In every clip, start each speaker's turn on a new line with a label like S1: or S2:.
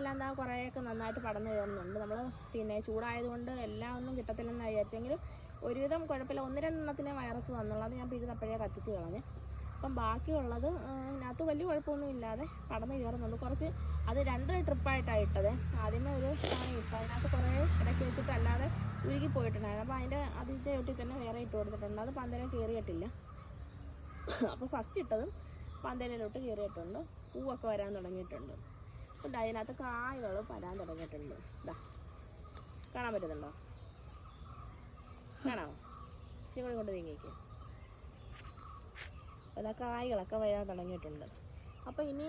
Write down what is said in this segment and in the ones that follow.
S1: എല്ലാം എന്താ കുറേയൊക്കെ നന്നായിട്ട് പടന്നു കയറുന്നുണ്ട്. നമ്മൾ പിന്നെ ചൂടായതുകൊണ്ട് എല്ലാം ഒന്നും കിട്ടത്തില്ലെന്ന് വിചാരിച്ചെങ്കിലും ഒരുവിധം കുഴപ്പമില്ല. 1-2 വൈറസ് വന്നുള്ളൂ. അത് ഞാൻ പിഴുതപ്പോഴേ കത്തിച്ച് കളഞ്ഞ്. അപ്പം ബാക്കിയുള്ളത് ഇതിനകത്ത് വലിയ കുഴപ്പമൊന്നും ഇല്ലാതെ പടന്ന് കയറുന്നുണ്ട്. കുറച്ച് അത് 2 ട്രിപ്പായിട്ടാണ് ഇട്ടത്. ആദ്യമേ ഒരു സാധനം ഇട്ടു, അതിനകത്ത് കുറേ ഇടയ്ക്ക് വെച്ചിട്ട് അല്ലാതെ ഉരുകി പോയിട്ടുണ്ടായിരുന്നു. അപ്പോൾ അതിൻ്റെ ഒട്ടി തന്നെ വേറെ ഇട്ട് കൊടുത്തിട്ടുണ്ട്. അത് പന്തരം കയറിയിട്ടില്ല. അപ്പോൾ ഫസ്റ്റ് ഇട്ടതും പന്തലിലോട്ട് കയറിയിട്ടുണ്ട്. പൂവൊക്കെ വരാൻ തുടങ്ങിയിട്ടുണ്ട്. അപ്പോൾ അതിനകത്ത് കായകൾ വരാൻ തുടങ്ങിയിട്ടുണ്ട്. ഇതാ കാണാൻ പറ്റുന്നുണ്ടോ? കാണാമോ? ഇച്ചിരി കൊണ്ട് നീങ്ങിക്കുക. അപ്പോൾ കായ്കളൊക്കെ വരാൻ തുടങ്ങിയിട്ടുണ്ട്. അപ്പോൾ ഇനി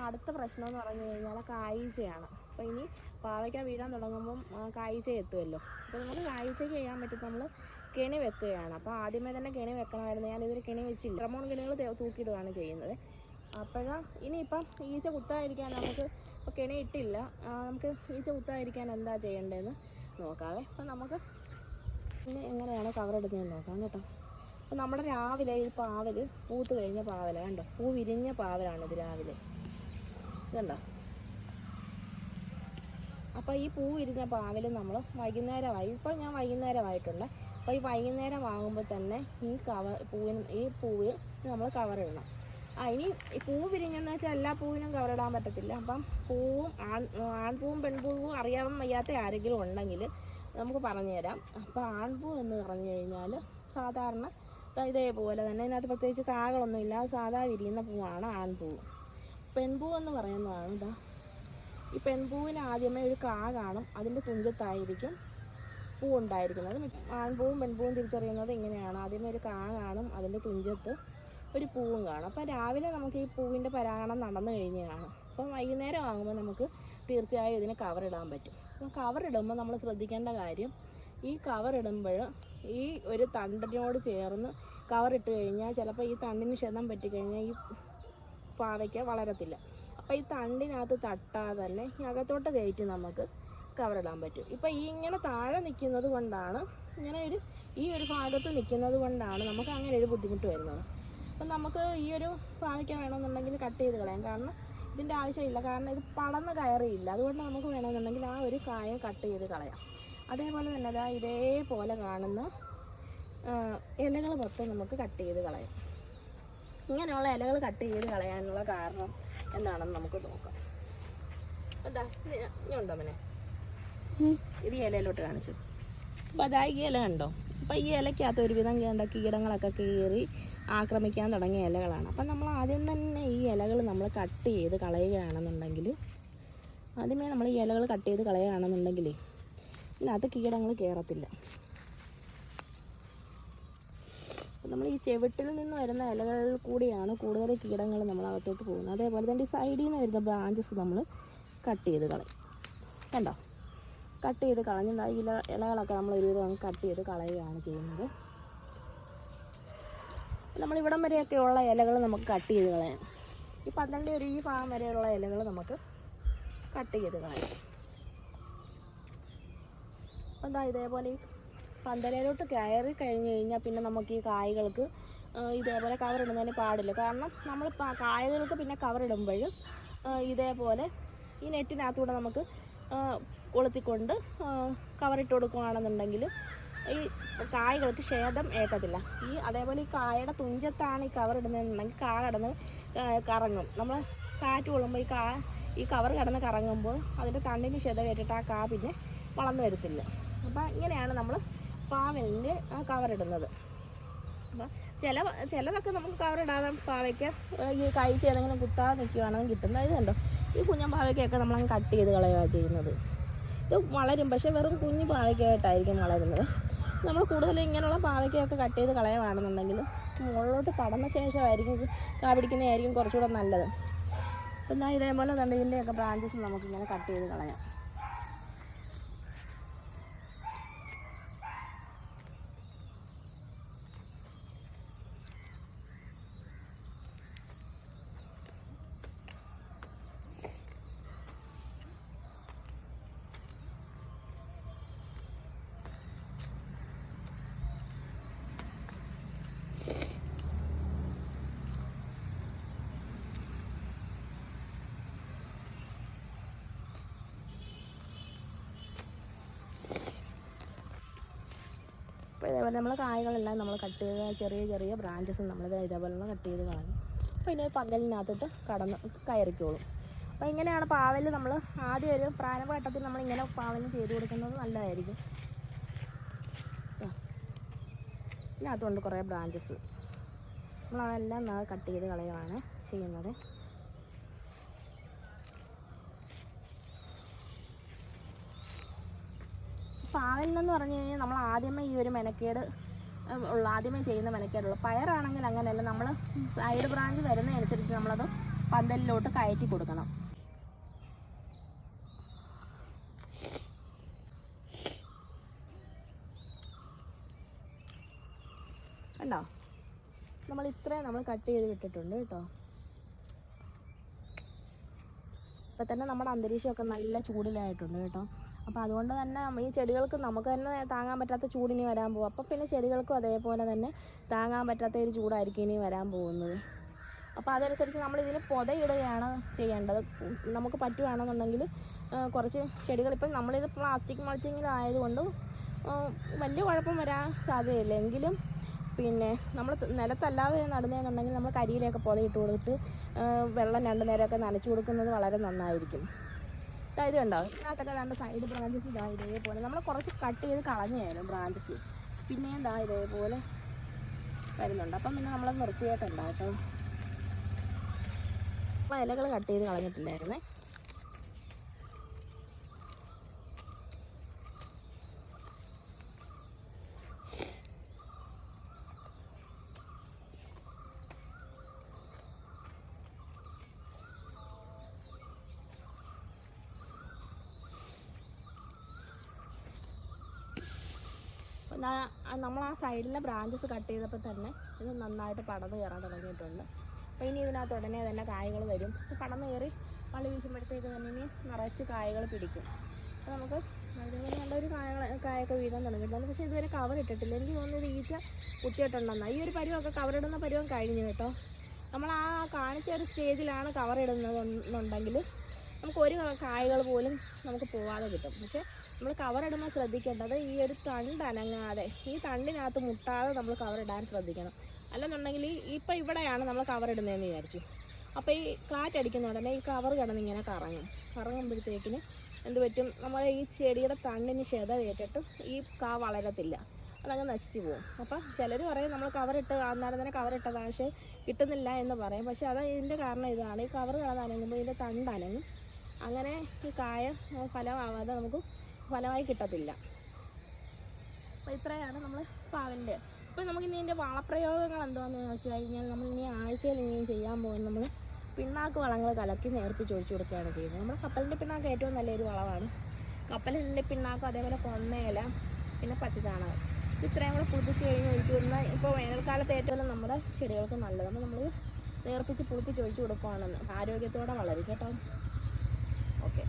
S1: അടുത്ത പ്രശ്നം എന്ന് പറഞ്ഞു കഴിഞ്ഞാൽ കായ്ച്ചയാണ്. അപ്പോൾ ഇനി പാവയ്ക്ക വീഴാൻ തുടങ്ങുമ്പം കായ്ച്ച എത്തുമല്ലോ. അപ്പോൾ നമുക്ക് കായ്ച്ചയ്ക്ക് ചെയ്യാൻ പറ്റും, നമ്മൾ കെണി വെക്കുകയാണ്. അപ്പോൾ ആദ്യമേ തന്നെ കെണി വെക്കണമായിരുന്നു. ഞാനിതൊരു കെണി വെച്ചില്ല. റമോൺ കെണികൾ തൂക്കിയിടുകയാണ് ചെയ്യുന്നത്. അപ്പോഴാണ് ഇനിയിപ്പം ഈച്ച കുത്താതിരിക്കാൻ നമുക്ക് ഇപ്പോൾ കെണി ഇട്ടില്ല. നമുക്ക് ഈച്ച കുത്താതിരിക്കാൻ എന്താ ചെയ്യേണ്ടതെന്ന് നോക്കാവേ. അപ്പം നമുക്ക് ഇനി എങ്ങനെയാണ് കവറിടുന്നതെന്ന് നോക്കാം കേട്ടോ. അപ്പോൾ നമ്മുടെ രാവിലെ ഈ പാവൽ പൂത്ത് കഴിഞ്ഞ പാവല കണ്ടോ, പൂ വിരിഞ്ഞ പാവലാണിത് രാവിലെ, ഇതുണ്ടോ. അപ്പോൾ ഈ പൂ വിരിഞ്ഞ പാവൽ നമ്മൾ വൈകുന്നേരമായി, ഇപ്പോൾ ഞാൻ വൈകുന്നേരമായിട്ടുണ്ട്. അപ്പോൾ ഈ വൈകുന്നേരം ആകുമ്പോൾ തന്നെ ഈ പൂവ് നമ്മൾ കവറിടണം. ഇനി ഈ പൂ വിരിഞ്ഞെന്ന് വെച്ചാൽ എല്ലാ പൂവിനും കവറിടാൻ പറ്റത്തില്ല. അപ്പം പൂവും ആൺപൂവും പെൺപൂവും അറിയാൻ വയ്യാത്ത ആരെങ്കിലും ഉണ്ടെങ്കിൽ നമുക്ക് പറഞ്ഞു തരാം. അപ്പോൾ ആൺപൂ എന്ന് പറഞ്ഞു കഴിഞ്ഞാൽ സാധാരണ ഇതേപോലെ തന്നെ, ഇതിനകത്ത് പ്രത്യേകിച്ച് കാകളൊന്നും ഇല്ല, സാധാ വിരിയുന്ന പൂവാണ് ആൺപൂവ്. പെൺപൂ എന്ന് പറയുന്നതാണ് ഇതാ. ഈ പെൺപൂവിന് ആദ്യമേ ഒരു കാ കാണും, അതിൻ്റെ തുഞ്ചത്തായിരിക്കും പൂ ഉണ്ടായിരിക്കുന്നത്. ആൺപൂവും പെൺപൂവും തിരിച്ചറിയുന്നത് ഇങ്ങനെയാണ്. ആദ്യമേ ഒരു കാ കാണും, അതിൻ്റെ തുഞ്ചത്ത് ഒരു പൂവും കാണും. അപ്പം രാവിലെ നമുക്ക് ഈ പൂവിൻ്റെ പരാഗണം നടന്നു കഴിഞ്ഞ് കാണും. അപ്പം വൈകുന്നേരം ആകുമ്പോൾ നമുക്ക് തീർച്ചയായും ഇതിന് കവറിടാൻ പറ്റും. അപ്പം കവറിടുമ്പോൾ നമ്മൾ ശ്രദ്ധിക്കേണ്ട കാര്യം, ഈ കവറിടുമ്പോൾ ഈ ഒരു തണ്ടിനോട് ചേർന്ന് കവറിട്ട് കഴിഞ്ഞാൽ ചിലപ്പോൾ ഈ തണ്ടിന് ക്ഷതം പറ്റിക്കഴിഞ്ഞാൽ ഈ പാവയ്ക്ക വളരത്തില്ല. അപ്പോൾ ഈ തണ്ടിനകത്ത് തട്ടാതെ തന്നെ അകത്തോട്ട് കയറ്റി നമുക്ക് കവറിടാൻ പറ്റും. ഇപ്പോൾ ഇങ്ങനെ താഴെ നിൽക്കുന്നത് കൊണ്ടാണ്, ഈ ഒരു ഭാഗത്ത് നിൽക്കുന്നത് കൊണ്ടാണ് നമുക്ക് അങ്ങനെ ഒരു ബുദ്ധിമുട്ട് വരുന്നത്. അപ്പം നമുക്ക് ഈ ഒരു പാവയ്ക്ക വേണമെന്നുണ്ടെങ്കിൽ കട്ട് ചെയ്ത് കളയാം. കാരണം ഇതിൻ്റെ ആവശ്യമില്ല, കാരണം ഇത് പടന്ന് കയറിയില്ല. അതുകൊണ്ട് നമുക്ക് വേണമെന്നുണ്ടെങ്കിൽ ആ ഒരു കായം കട്ട് ചെയ്ത് കളയാം. അതേപോലെ തന്നെ ഇതേപോലെ കാണുന്ന ഇലകൾ മൊത്തം നമുക്ക് കട്ട് ചെയ്ത് കളയാം. ഇങ്ങനെയുള്ള ഇലകൾ കട്ട് ചെയ്ത് കളയാനുള്ള കാരണം എന്താണെന്ന് നമുക്ക് നോക്കാം. എന്താ ഇനിയുണ്ടോ മനെ? ഇത് ഈ ഇലയിലോട്ട് കാണിച്ചു. അപ്പോൾ അതാ ഈ ഇല കണ്ടോ. അപ്പോൾ ഈ ഇലയ്ക്കകത്ത് ഒരുവിധം കീടങ്ങളൊക്കെ കയറി ആക്രമിക്കാൻ തുടങ്ങിയ ഇലകളാണ്. അപ്പം നമ്മൾ ആദ്യം തന്നെ ഈ ഇലകൾ നമ്മൾ കട്ട് ചെയ്ത് കളയുകയാണെന്നുണ്ടെങ്കിൽ, ആദ്യമേ നമ്മൾ ഈ ഇലകൾ കട്ട് ചെയ്ത് കളയുകയാണെന്നുണ്ടെങ്കിൽ ഇതിനകത്ത് കീടങ്ങൾ കയറത്തില്ല. നമ്മൾ ഈ ചെവിട്ടിൽ നിന്ന് വരുന്ന ഇലകളിൽ കൂടിയാണ് കൂടുതൽ കീടങ്ങൾ നമ്മൾ അകത്തോട്ട് പോകുന്നത്. അതേപോലെ തന്നെ ഈ സൈഡിൽ നിന്ന് വരുന്ന ബ്രാഞ്ചസ് നമ്മൾ കട്ട് ചെയ്ത് കളയും. കണ്ടോ, കട്ട് ചെയ്ത് കളഞ്ഞ് ഇലകളൊക്കെ നമ്മൾ ഒരുവിധം കട്ട് ചെയ്ത് കളയുകയാണ് ചെയ്യുന്നത്. നമ്മളിവിടം വരെയൊക്കെ ഉള്ള ഇലകൾ നമുക്ക് കട്ട് ചെയ്ത് കളയാം. ഈ 12 ഈ ഭാഗം വരെയുള്ള ഇലകൾ നമുക്ക് കട്ട് ചെയ്ത് കളയാം. എന്താ ഇതേപോലെ ഈ പന്തലയിലോട്ട് കയറി കഴിഞ്ഞ് കഴിഞ്ഞാൽ പിന്നെ നമുക്ക് ഈ കായ്കൾക്ക് ഇതേപോലെ കവറിടുന്നതിന് പാടില്ല. കാരണം നമ്മൾ കായകൾക്ക് പിന്നെ കവറിടുമ്പോൾ ഇതേപോലെ ഈ നെറ്റിനകത്തൂടെ നമുക്ക് കൊളുത്തിക്കൊണ്ട് കവറിട്ട് കൊടുക്കുകയാണെന്നുണ്ടെങ്കിൽ ഈ കായ്കൾക്ക് ക്ഷേതം ഏക്കത്തില്ല. അതേപോലെ ഈ കായയുടെ തുഞ്ചത്താണ് ഈ കവറിടുന്നതെന്നുണ്ടെങ്കിൽ കിടന്ന് കറങ്ങും. നമ്മൾ കാറ്റ് കൊള്ളുമ്പോൾ ഈ കവർ കിടന്ന് കറങ്ങുമ്പോൾ അതിൻ്റെ തണ്ടിന് ക്ഷതം ഏറ്റിട്ട് ആ പിന്നെ വളർന്നു വരത്തില്ല. അപ്പോൾ ഇങ്ങനെയാണ് നമ്മൾ പാവലിൻ്റെ കവറിടുന്നത്. അപ്പോൾ ചിലതൊക്കെ നമുക്ക് കവറിടാതെ പാവയ്ക്ക് ഈ കഴിച്ച് ഏതെങ്കിലും കുത്താതെ നിൽക്കുകയാണെങ്കിൽ കിട്ടുന്നത്. ഇത് കണ്ടോ, ഈ കുഞ്ഞൻ പാവയ്ക്കൊക്കെ നമ്മളങ്ങ് കട്ട് ചെയ്ത് കളയുക ചെയ്യുന്നത്. ഇത് വളരും, പക്ഷേ വെറും കുഞ്ഞു പാവയ്ക്കായിട്ടായിരിക്കും വളരുന്നത്. നമ്മൾ കൂടുതലും ഇങ്ങനെയുള്ള പാവയ്ക്കൊക്കെ കട്ട് ചെയ്ത് കളയുകയാണെന്നുണ്ടെങ്കിൽ മുകളിലോട്ട് പടന്ന ശേഷമായിരിക്കും കാ പിടിക്കുന്നതായിരിക്കും കുറച്ചുകൂടെ നല്ലത്. എന്നാൽ ഇതേപോലെ തന്നെ ഇതിൻ്റെയൊക്കെ ബ്രാഞ്ചസ് നമുക്കിങ്ങനെ കട്ട് ചെയ്ത് കളയാം. നമ്മൾ കായകളെല്ലാം നമ്മൾ കട്ട് ചെയ്ത് ചെറിയ ചെറിയ ബ്രാഞ്ചസ് നമ്മൾ ഇതേപോലെ കട്ട് ചെയ്ത് കളഞ്ഞു. അപ്പോൾ ഇനി പന്തലിനകത്തോട്ട് കയറിക്കോളും. അപ്പോൾ ഇങ്ങനെയാണ് പാവൽ നമ്മൾ ആദ്യം ഒരു പ്രാരംഭഘട്ടത്തിൽ നമ്മളിങ്ങനെ പാവലിന് ചെയ്ത് കൊടുക്കുന്നത് നല്ലതായിരിക്കും. ഇതിനകത്തുകൊണ്ട് കുറേ ബ്രാഞ്ചസ് നമ്മളതെല്ലാം കട്ട് ചെയ്ത് കളയുകയാണ് ചെയ്യുന്നത്. പാവലിനെന്ന് പറഞ്ഞു കഴിഞ്ഞാൽ നമ്മൾ ആദ്യമേ ഈ ഒരു മെനക്കേട് ആദ്യമേ ചെയ്യുന്ന മെനക്കേടുള്ളൂ. പയറാണെങ്കിൽ അങ്ങനെയല്ല, നമ്മൾ സൈഡ് ബ്രാഞ്ച് വരുന്നതനുസരിച്ച് നമ്മളത് പന്തലിലോട്ട് കയറ്റി കൊടുക്കണം. കണ്ടോ, നമ്മൾ ഇത്രയും നമ്മൾ കട്ട് ചെയ്ത് വിട്ടിട്ടുണ്ട് കേട്ടോ. ഇപ്പം തന്നെ നമ്മുടെ അന്തരീക്ഷമൊക്കെ നല്ല ചൂടിലായിട്ടുണ്ട് കേട്ടോ. അപ്പോൾ അതുകൊണ്ട് തന്നെ ഈ ചെടികൾക്ക് നമുക്ക് തന്നെ താങ്ങാൻ പറ്റാത്ത ചൂടിനി വരാൻ പോകും. അപ്പോൾ പിന്നെ ചെടികൾക്കും അതേപോലെ തന്നെ താങ്ങാൻ പറ്റാത്ത ഒരു ചൂടായിരിക്കും ഇനി വരാൻ പോകുന്നത്. അപ്പോൾ അതനുസരിച്ച് നമ്മളിതിന് പൊതയിടുകയാണ് ചെയ്യേണ്ടത്. നമുക്ക് പറ്റുകയാണെന്നുണ്ടെങ്കിൽ കുറച്ച് ചെടികൾ, ഇപ്പം നമ്മളിത് പ്ലാസ്റ്റിക് മൾച്ചിങ്ങിലായതുകൊണ്ട് വലിയ കുഴപ്പം വരാൻ സാധ്യതയില്ല. എങ്കിലും പിന്നെ നമ്മൾ നിലത്തല്ലാതെ നടുന്നതെന്നുണ്ടെങ്കിൽ നമ്മൾ കരിയിലൊക്കെ പൊതയിട്ട് കൊടുത്ത് വെള്ളം 2 നേരമൊക്കെ നനച്ചു കൊടുക്കുന്നത് വളരെ നന്നായിരിക്കും. ഇത് കണ്ടോ, ഇതിനകത്തൊക്കെ 2 സൈഡ് ബ്രാഞ്ചസ് ഇതേപോലെ നമ്മൾ കുറച്ച് കട്ട് ചെയ്ത് കളഞ്ഞായിരുന്നു ബ്രാഞ്ചസ്, പിന്നെയും ഇതേപോലെ വരുന്നുണ്ട്. അപ്പം പിന്നെ നമ്മളത് നിർത്തിയിട്ടുണ്ടാവും കേട്ടോ. അപ്പോൾ ഇലകൾ കട്ട് ചെയ്ത് കളഞ്ഞിട്ടില്ലായിരുന്നേ. നമ്മൾ ആ സൈഡിലെ ബ്രാഞ്ചസ് കട്ട് ചെയ്തപ്പോൾ തന്നെ ഇത് നന്നായിട്ട് പടർന്ന് കയറാൻ തുടങ്ങിയിട്ടുണ്ട്. അപ്പോൾ ഇനി ഇതിനകത്ത് ഉടനെ തന്നെ കായകൾ വരും. പടർന്ന് കയറി വള്ളി വീശുമ്പോഴത്തേക്ക് തന്നെ ഇനി നിറച്ച് കായകൾ പിടിക്കും. അപ്പോൾ നമുക്ക് അതേപോലെ നല്ലൊരു കായൊക്കെ വീഴാൻ തുടങ്ങിയിട്ടുണ്ട്. പക്ഷേ ഇതുവരെ കവർ ഇട്ടിട്ടില്ല. എനിക്ക് തോന്നുന്നത് ഈച്ച കുത്തിയിട്ടുണ്ടെന്നാണ്. ഈ ഒരു പരുവമൊക്കെ കവറിടുന്ന പരുവം കഴിഞ്ഞു കേട്ടോ. നമ്മൾ ആ കാണിച്ച ഒരു സ്റ്റേജിലാണ് കവർ ഇടുന്നതെന്നുണ്ടെങ്കിൽ നമുക്ക് ഒരു കായകൾ പോലും നമുക്ക് പോവാതെ കിട്ടും. പക്ഷേ നമ്മൾ കവറിടുമ്പോൾ ശ്രദ്ധിക്കേണ്ടത് ഈ ഒരു തണ്ട് അനങ്ങാതെ, ഈ തണ്ടിനകത്ത് മുട്ടാതെ നമ്മൾ കവറിടാൻ ശ്രദ്ധിക്കണം. അല്ലെന്നുണ്ടെങ്കിൽ ഇപ്പം ഇവിടെയാണ് നമ്മൾ കവറിടുന്നതെന്ന് വിചാരിച്ചു, അപ്പോൾ ഈ കാറ്റടിക്കുന്ന ഉടനെ ഈ കവർ കിടന്നിങ്ങനെ കറങ്ങുമ്പോഴത്തേക്കിന് എന്ത് പറ്റും, നമ്മൾ ഈ ചെടിയുടെ തണ്ടിന് ക്ഷതമേറ്റിട്ട് ഈ വളരത്തില്ല, അതങ്ങ് നശിച്ചു പോകും. അപ്പോൾ ചിലർ പറയും നമ്മൾ കവറിട്ട് അന്നേരം തന്നെ കവറിട്ടതാണ് പക്ഷേ കിട്ടുന്നില്ല എന്ന് പറയും. പക്ഷേ ഇതിൻ്റെ കാരണം ഇതാണ്, ഈ കവർ കിടന്ന് അനങ്ങുമ്പോൾ ഇതിൻ്റെ തണ്ട് അനങ്ങും. അങ്ങനെ ഈ കായ ഫലമാവാതെ നമുക്ക് ഫലമായി കിട്ടത്തില്ല. അപ്പോൾ ഇത്രയാണ് നമ്മൾ പാവലിൻ്റെ. അപ്പോൾ നമുക്കിനി ഇതിൻ്റെ വളപ്രയോഗങ്ങൾ എന്താണെന്ന് വെച്ച് കഴിഞ്ഞാൽ നമ്മളിനി ആഴ്ചയിൽ ഇനിയും ചെയ്യാൻ പോകുന്നത് നമ്മൾ പിണ്ണാക്ക് വളങ്ങൾ കലക്കി നേർപ്പിച്ച് ഒഴിച്ചു കൊടുക്കുകയാണ് ചെയ്യുന്നത്. നമ്മൾ കപ്പലിൻ്റെ പിണ്ണാക്ക് ഏറ്റവും നല്ലൊരു വളമാണ്. കപ്പലിൻ്റെ പിണ്ണാക്കും അതേപോലെ കൊന്നയില പിന്നെ പച്ചച്ചാണകം ഇത്രയും കൂടെ പുളിപ്പിച്ച് കഴിഞ്ഞ് ഒഴിച്ചു കൊടുത്താൽ ഇപ്പോൾ വേനൽക്കാലത്ത് ഏറ്റവും നമ്മുടെ ചെടികൾക്ക് നല്ലത്. അപ്പോൾ നമ്മൾ നേർപ്പിച്ച് പുളിപ്പിച്ച് ഒഴിച്ചു കൊടുക്കുകയാണെന്ന് ആരോഗ്യത്തോടെ വളരും കേട്ടോ. ഓക്കെ.